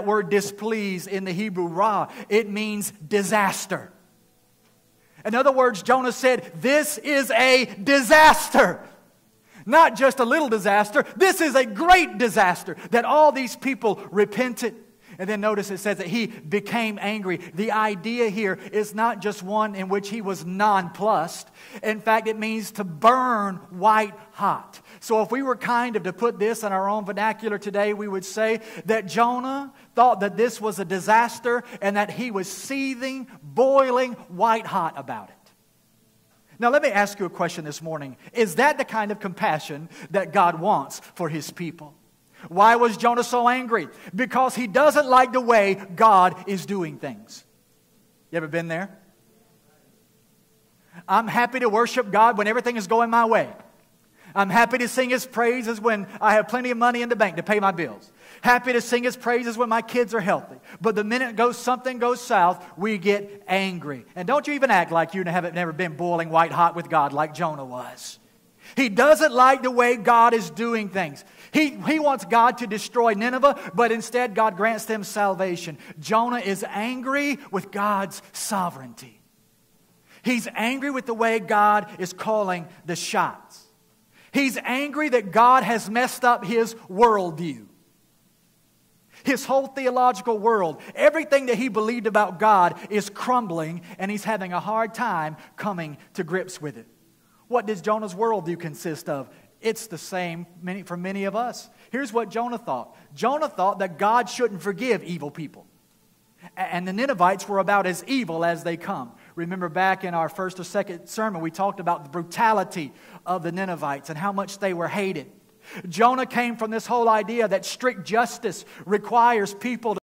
word displeased in the Hebrew ra, it means disaster. In other words, Jonah said, this is a disaster. Not just a little disaster. This is a great disaster that all these people repented. And then notice it says that he became angry. The idea here is not just one in which he was nonplussed. In fact, it means to burn white hot. So if we were kind of to put this in our own vernacular today, we would say that Jonah thought that this was a disaster and that he was seething, boiling, white hot about it. Now let me ask you a question this morning. Is that the kind of compassion that God wants for His people? Why was Jonah so angry? Because he doesn't like the way God is doing things. You ever been there? I'm happy to worship God when everything is going my way. I'm happy to sing His praises when I have plenty of money in the bank to pay my bills. Happy to sing His praises when my kids are healthy. But the minute something goes south, we get angry. And don't you even act like you haven't never been boiling white hot with God like Jonah was. He doesn't like the way God is doing things. He wants God to destroy Nineveh, but instead God grants them salvation. Jonah is angry with God's sovereignty. He's angry with the way God is calling the shots. He's angry that God has messed up his worldview. His whole theological world, everything that he believed about God is crumbling, and he's having a hard time coming to grips with it. What does Jonah's worldview consist of? It's the same for many of us. Here's what Jonah thought. Jonah thought that God shouldn't forgive evil people. And the Ninevites were about as evil as they come. Remember back in our first or second sermon, we talked about the brutality of the Ninevites and how much they were hated. Jonah came from this whole idea that strict justice requires people to